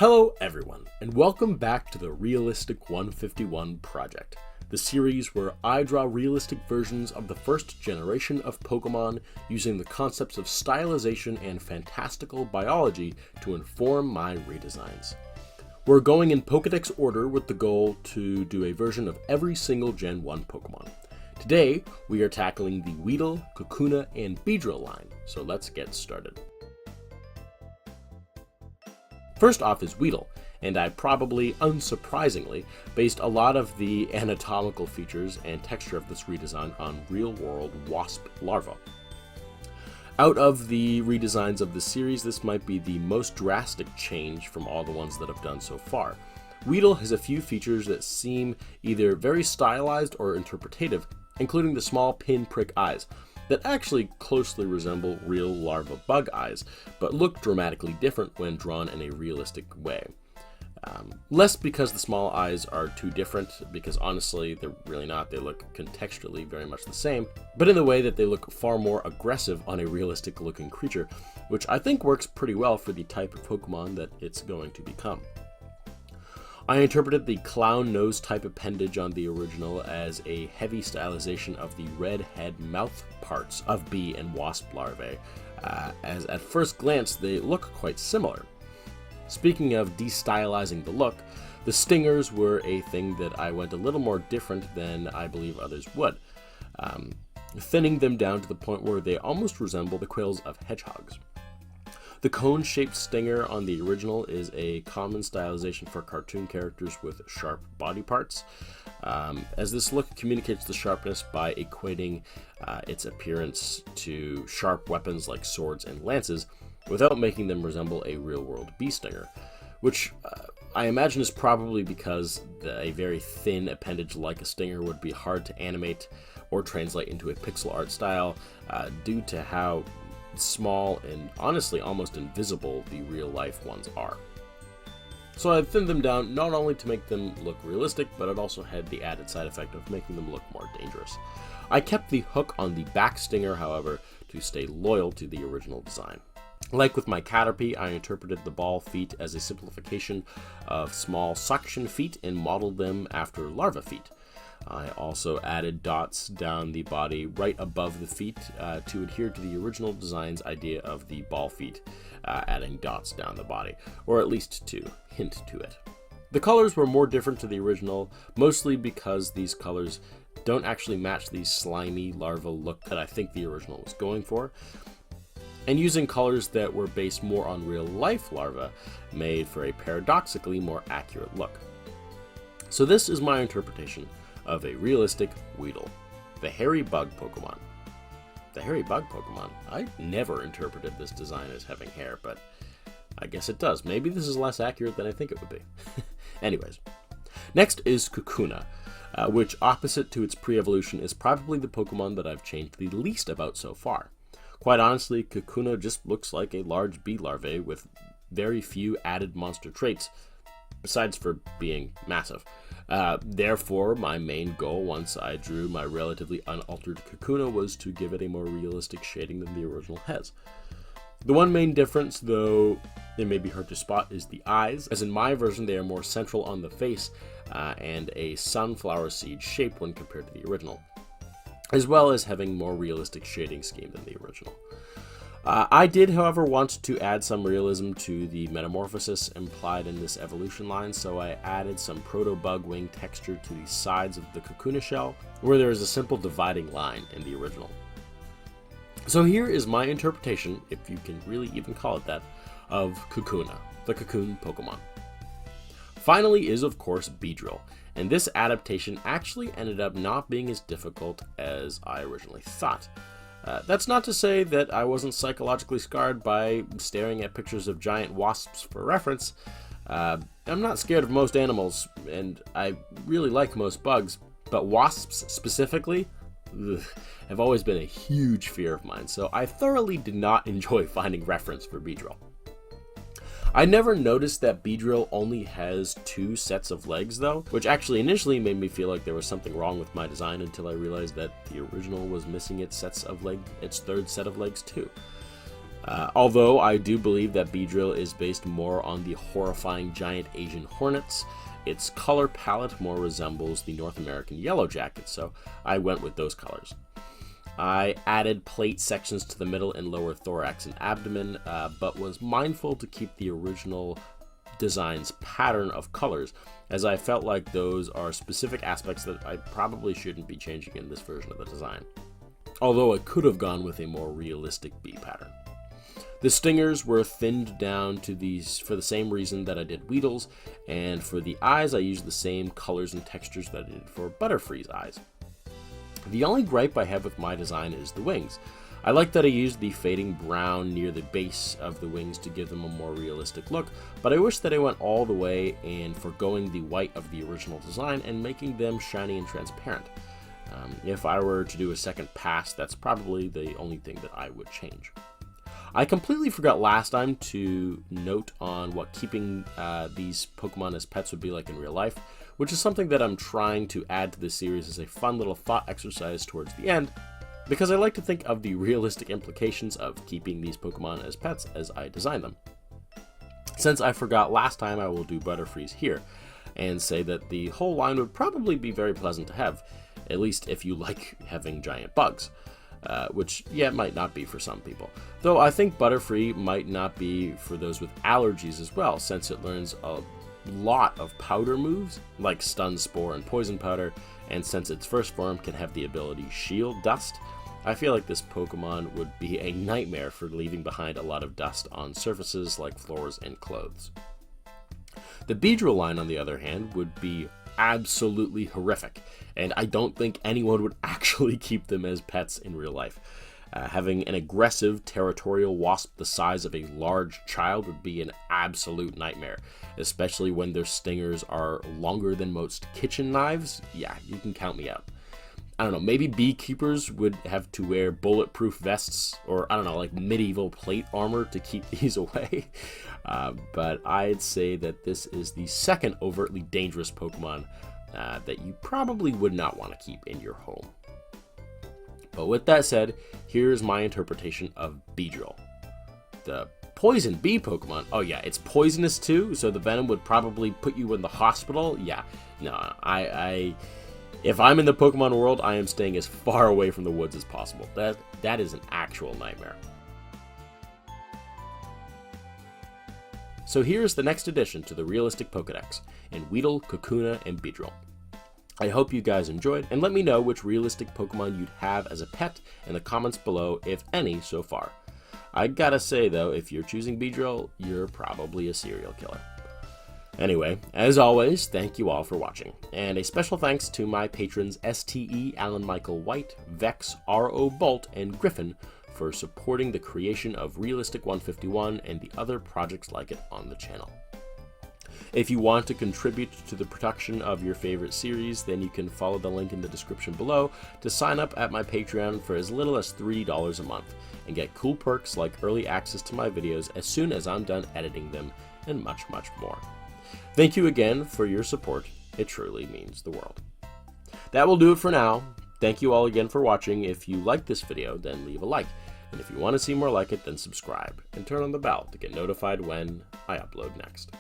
Hello everyone, and welcome back to the Realistic 151 project, the series where I draw realistic versions of the first generation of Pokemon using the concepts of stylization and fantastical biology to inform my redesigns. We're going in Pokedex order with the goal to do a version of every single Gen 1 Pokemon. Today, we are tackling the Weedle, Kakuna, and Beedrill line, so let's get started. First off is Weedle, and I probably, unsurprisingly, based a lot of the anatomical features and texture of this redesign on real-world wasp larvae. Out of the redesigns of the series, this might be the most drastic change from all the ones that I've done so far. Weedle has a few features that seem either very stylized or interpretative, including the small pinprick eyes that actually closely resemble real larva bug eyes, but look dramatically different when drawn in a realistic way. Less because the small eyes are too different, because honestly they're really not, they look contextually very much the same, but in the way that they look far more aggressive on a realistic looking creature, which I think works pretty well for the type of Pokemon that it's going to become. I interpreted the clown nose type appendage on the original as a heavy stylization of the red head mouth parts of bee and wasp larvae, as at first glance they look quite similar. Speaking of destylizing the look, the stingers were a thing that I went a little more different than I believe others would, thinning them down to the point where they almost resemble the quills of hedgehogs. The cone-shaped stinger on the original is a common stylization for cartoon characters with sharp body parts, as this look communicates the sharpness by equating its appearance to sharp weapons like swords and lances, without making them resemble a real-world bee stinger, which I imagine is probably because a very thin appendage like a stinger would be hard to animate or translate into a pixel art style due to how small and honestly almost invisible the real life ones are. So I thinned them down not only to make them look realistic, but it also had the added side effect of making them look more dangerous. I kept the hook on the back stinger, however, to stay loyal to the original design. Like with my Caterpie, I interpreted the ball feet as a simplification of small suction feet and modeled them after larva feet. I also added dots down the body right above the feet to adhere to the original design's idea of the ball feet, adding dots down the body, or at least to hint to it. The colors were more different to the original, mostly because these colors don't actually match the slimy larva look that I think the original was going for, and using colors that were based more on real-life larvae made for a paradoxically more accurate look. So this is my interpretation of a realistic Weedle, the hairy bug Pokemon. The hairy bug Pokemon? I never interpreted this design as having hair, but I guess it does. Maybe this is less accurate than I think it would be. Anyways, next is Kakuna, which opposite to its pre-evolution is probably the Pokemon that I've changed the least about so far. Quite honestly, Kakuna just looks like a large bee larvae with very few added monster traits, besides for being massive. Therefore, my main goal once I drew my relatively unaltered Kakuna was to give it a more realistic shading than the original has. The one main difference, though it may be hard to spot, is the eyes, as in my version they are more central on the face and a sunflower seed shape when compared to the original, as well as having more realistic shading scheme than the original. I did, however, want to add some realism to the metamorphosis implied in this evolution line, so I added some proto-bug wing texture to the sides of the Kakuna shell, where there is a simple dividing line in the original. So here is my interpretation, if you can really even call it that, of Kakuna, the cocoon Pokemon. Finally is, of course, Beedrill, and this adaptation actually ended up not being as difficult as I originally thought. That's not to say that I wasn't psychologically scarred by staring at pictures of giant wasps for reference. I'm not scared of most animals, and I really like most bugs, but wasps specifically have always been a huge fear of mine, so I thoroughly did not enjoy finding reference for Beedrill. I never noticed that Beedrill only has 2 sets of legs though, which actually initially made me feel like there was something wrong with my design until I realized that the original was missing its 3rd set of legs too. Although I do believe that Beedrill is based more on the horrifying giant Asian hornets, its color palette more resembles the North American yellow jacket, so I went with those colors. I added plate sections to the middle and lower thorax and abdomen, but was mindful to keep the original design's pattern of colors, as I felt like those are specific aspects that I probably shouldn't be changing in this version of the design. Although I could have gone with a more realistic bee pattern. The stingers were thinned down to these for the same reason that I did Weedle's, and for the eyes I used the same colors and textures that I did for Butterfree's eyes. The only gripe I have with my design is the wings. I like that I used the fading brown near the base of the wings to give them a more realistic look, but I wish that I went all the way in forgoing the white of the original design and making them shiny and transparent. If I were to do a second pass, that's probably the only thing that I would change. I completely forgot last time to note on what keeping these Pokemon as pets would be like in real life, which is something that I'm trying to add to this series as a fun little thought exercise towards the end, because I like to think of the realistic implications of keeping these Pokemon as pets as I design them. Since I forgot last time, I will do Butterfree's here, and say that the whole line would probably be very pleasant to have, at least if you like having giant bugs. Which, yeah, might not be for some people. Though I think Butterfree might not be for those with allergies as well, since it learns a lot of powder moves, like Stun Spore and Poison Powder, and since its first form can have the ability Shield Dust, I feel like this Pokemon would be a nightmare for leaving behind a lot of dust on surfaces like floors and clothes. The Beedrill line, on the other hand, would be absolutely horrific, and I don't think anyone would actually keep them as pets in real life. Having an aggressive territorial wasp the size of a large child would be an absolute nightmare, especially when their stingers are longer than most kitchen knives. Yeah, you can count me out. I don't know, maybe beekeepers would have to wear bulletproof vests or, I don't know, like medieval plate armor to keep these away. But I'd say that this is the second overtly dangerous Pokemon that you probably would not want to keep in your home. But with that said, here's my interpretation of Beedrill. The poison bee Pokemon, oh yeah, it's poisonous too, so the venom would probably put you in the hospital. Yeah, no, if I'm in the Pokemon world, I am staying as far away from the woods as possible. That is an actual nightmare. So here's the next addition to the Realistic Pokédex in Weedle, Kakuna, and Beedrill. I hope you guys enjoyed, and let me know which realistic Pokemon you'd have as a pet in the comments below, if any so far. I gotta say though, if you're choosing Beedrill, you're probably a serial killer. Anyway, as always, thank you all for watching, and a special thanks to my patrons STE, Alan Michael White, Vex, RO Bolt, and Griffin for supporting the creation of Realistic 151 and the other projects like it on the channel. If you want to contribute to the production of your favorite series, then you can follow the link in the description below to sign up at my Patreon for as little as $3 a month and get cool perks like early access to my videos as soon as I'm done editing them and much, much more. Thank you again for your support. It truly means the world. That will do it for now. Thank you all again for watching. If you liked this video, then leave a like. And if you want to see more like it, then subscribe and turn on the bell to get notified when I upload next.